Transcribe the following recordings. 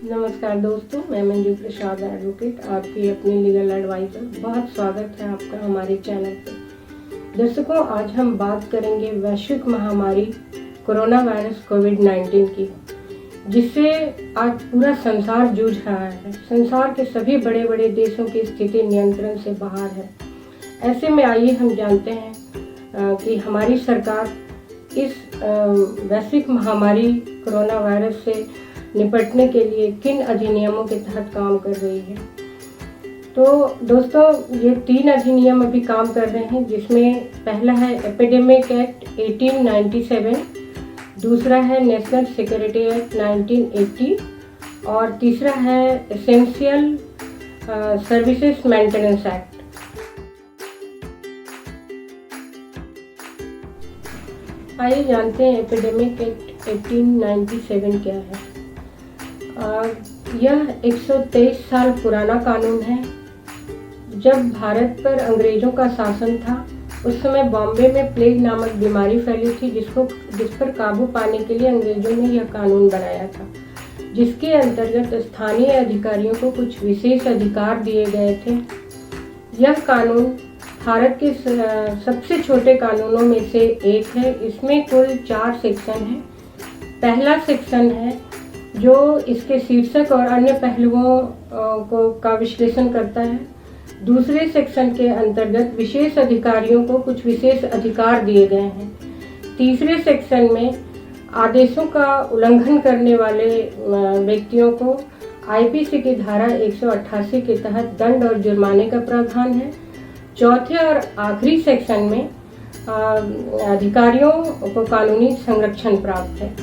नमस्कार दोस्तों, मैं मंजू प्रसाद एडवोकेट, आपकी अपनी लीगल एडवाइज़र। बहुत स्वागत है आपका हमारे चैनल पर। दर्शकों, आज हम बात करेंगे वैश्विक महामारी कोरोना वायरस कोविड-19 की, जिससे आज पूरा संसार जूझ रहा है। संसार के सभी बड़े बड़े देशों की स्थिति नियंत्रण से बाहर है। ऐसे में आइए हम जानते हैं कि हमारी सरकार इस वैश्विक महामारी कोरोना वायरस से निपटने के लिए किन अधिनियमों के तहत काम कर रही है। तो दोस्तों, ये 3 अधिनियम अभी काम कर रहे हैं, जिसमें पहला है एपिडेमिक एक्ट 1897, दूसरा है नेशनल सिक्योरिटी एक्ट 1980 और तीसरा है एसेंशियल सर्विसेज मेंटेनेंस एक्ट। आइए जानते हैं एपिडेमिक एक्ट 1897 क्या है। यह 123 साल पुराना कानून है। जब भारत पर अंग्रेजों का शासन था, उस समय बॉम्बे में प्लेग नामक बीमारी फैली थी, जिस पर काबू पाने के लिए अंग्रेजों ने यह कानून बनाया था, जिसके अंतर्गत स्थानीय अधिकारियों को कुछ विशेष अधिकार दिए गए थे। यह कानून भारत के सबसे छोटे कानूनों में से एक है। इसमें कुल 4 सेक्शन हैं। पहला सेक्शन है जो इसके शीर्षक और अन्य पहलुओं का विश्लेषण करता है। दूसरे सेक्शन के अंतर्गत विशेष अधिकारियों को कुछ विशेष अधिकार दिए गए हैं। तीसरे सेक्शन में आदेशों का उल्लंघन करने वाले व्यक्तियों को आईपीसी की धारा 188 के तहत दंड और जुर्माने का प्रावधान है। चौथे और आखिरी सेक्शन में अधिकारियों को कानूनी संरक्षण प्राप्त है।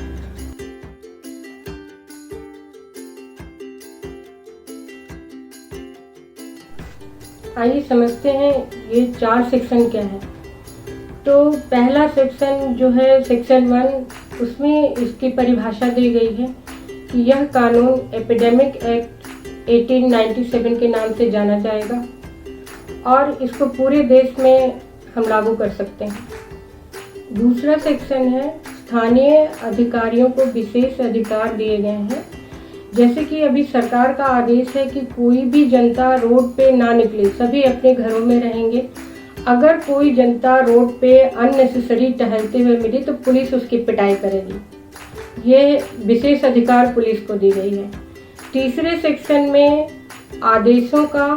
आइए समझते हैं ये 4 सेक्शन क्या है। तो पहला सेक्शन जो है सेक्शन 1, उसमें इसकी परिभाषा दी गई है कि यह कानून एपिडेमिक एक्ट 1897 के नाम से जाना जाएगा और इसको पूरे देश में हम लागू कर सकते हैं। दूसरा सेक्शन है स्थानीय अधिकारियों को विशेष अधिकार दिए गए हैं। जैसे कि अभी सरकार का आदेश है कि कोई भी जनता रोड पे ना निकले, सभी अपने घरों में रहेंगे। अगर कोई जनता रोड पे अननेसेसरी टहलते हुए मिली तो पुलिस उसकी पिटाई करेगी। ये विशेष अधिकार पुलिस को दी गई है। तीसरे सेक्शन में आदेशों का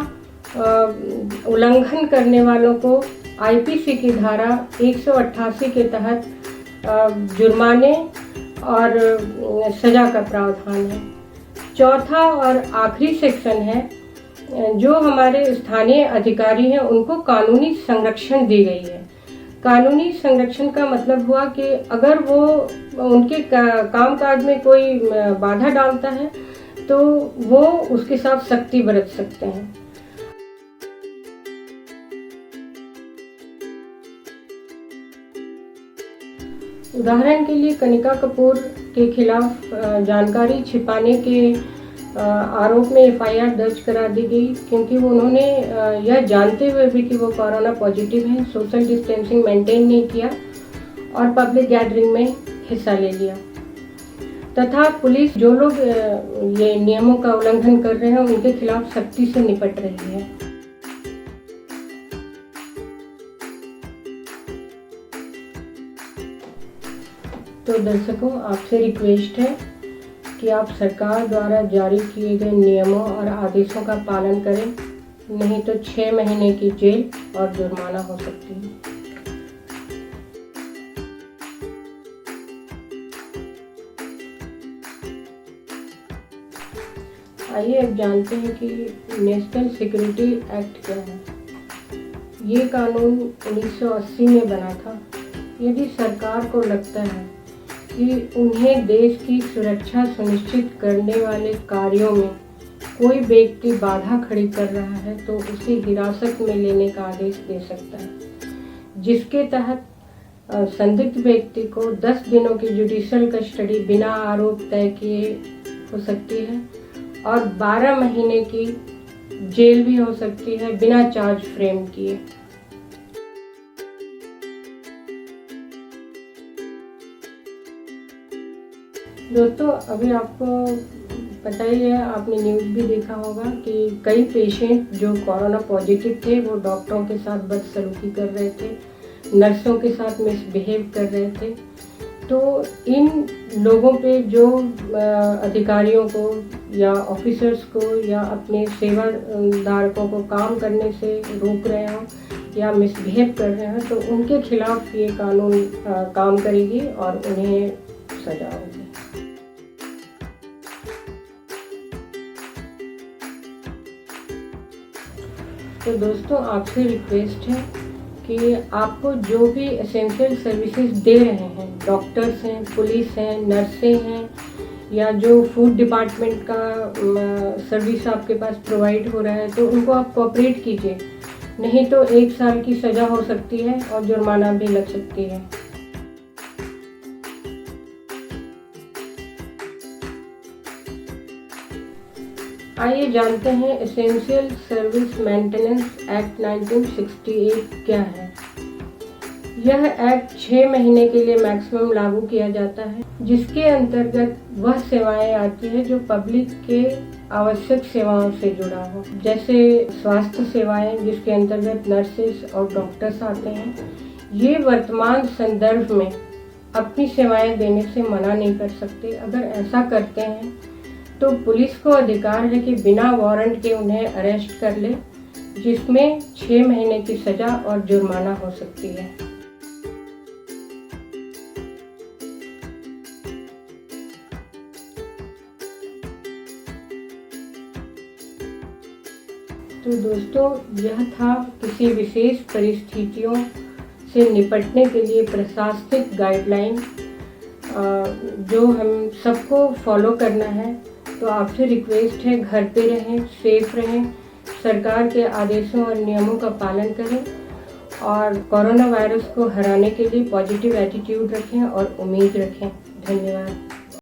उल्लंघन करने वालों को आईपीसी की धारा 188 के तहत जुर्माने और सजा का प्रावधान है। चौथा और आखिरी सेक्शन है जो हमारे स्थानीय अधिकारी हैं, उनको कानूनी संरक्षण दी गई है। कानूनी संरक्षण का मतलब हुआ कि अगर वो उनके कामकाज में कोई बाधा डालता है तो वो उसके साथ सख्ती बरत सकते हैं। उदाहरण के लिए कनिका कपूर के खिलाफ जानकारी छिपाने के आरोप में एफआईआर दर्ज करा दी गई, क्योंकि उन्होंने यह जानते हुए भी कि वो कोरोना पॉजिटिव हैं, सोशल डिस्टेंसिंग मेंटेन नहीं किया और पब्लिक गैदरिंग में हिस्सा ले लिया। तथा पुलिस जो लोग ये नियमों का उल्लंघन कर रहे हैं, उनके खिलाफ सख्ती से निपट रही है। तो दर्शकों, आपसे रिक्वेस्ट है कि आप सरकार द्वारा जारी किए गए नियमों और आदेशों का पालन करें, नहीं तो 6 महीने की जेल और जुर्माना हो सकती है। आइए अब जानते हैं कि नेशनल सिक्योरिटी एक्ट क्या है। ये कानून 1980 में बना था। यदि सरकार को लगता है कि उन्हें देश की सुरक्षा सुनिश्चित करने वाले कार्यों में कोई व्यक्ति बाधा खड़ी कर रहा है, तो उसे हिरासत में लेने का आदेश दे सकता है, जिसके तहत संदिग्ध व्यक्ति को 10 दिनों की जुडिशियल कस्टडी बिना आरोप तय किए हो सकती है और 12 महीने की जेल भी हो सकती है बिना चार्ज फ्रेम किए। दोस्तों, अभी आपको पता ही है, आपने न्यूज़ भी देखा होगा कि कई पेशेंट जो कोरोना पॉजिटिव थे वो डॉक्टरों के साथ बदसलूकी कर रहे थे, नर्सों के साथ मिसबिहेव कर रहे थे। तो इन लोगों पे जो अधिकारियों को या ऑफिसर्स को या अपने सेवाधारकों को काम करने से रोक रहे हों या मिसबिहेव कर रहे हैं, तो उनके खिलाफ ये कानून काम करेगी और उन्हें सजा होगी। तो दोस्तों, आपसे रिक्वेस्ट है कि आपको जो भी एसेंशियल सर्विसेज दे रहे हैं, डॉक्टर्स हैं, पुलिस हैं, नर्सें हैं, या जो फूड डिपार्टमेंट का सर्विस आपके पास प्रोवाइड हो रहा है, तो उनको आप कोऑपरेट कीजिए, नहीं तो 1 साल की सज़ा हो सकती है और जुर्माना भी लग सकती है। आइए जानते हैं एसेंशियल सर्विस मेंटेनेंस एक्ट 1968 क्या है। यह एक्ट 6 महीने के लिए मैक्सिमम लागू किया जाता है, जिसके अंतर्गत वह सेवाएं आती है जो पब्लिक के आवश्यक सेवाओं से जुड़ा हो, जैसे स्वास्थ्य सेवाएं जिसके अंतर्गत नर्सेस और डॉक्टर्स आते हैं। ये वर्तमान संदर्भ में अपनी सेवाएं देने से मना नहीं कर सकते। अगर ऐसा करते हैं तो पुलिस को अधिकार है कि बिना वारंट के उन्हें अरेस्ट कर ले, जिसमें 6 महीने की सजा और जुर्माना हो सकती है। तो दोस्तों, यह था किसी विशेष परिस्थितियों से निपटने के लिए प्रशासनिक गाइडलाइन जो हम सबको फॉलो करना है। तो आपसे रिक्वेस्ट है, घर पे रहें, सेफ रहें, सरकार के आदेशों और नियमों का पालन करें और कोरोना वायरस को हराने के लिए पॉजिटिव एटीट्यूड रखें और उम्मीद रखें। धन्यवाद।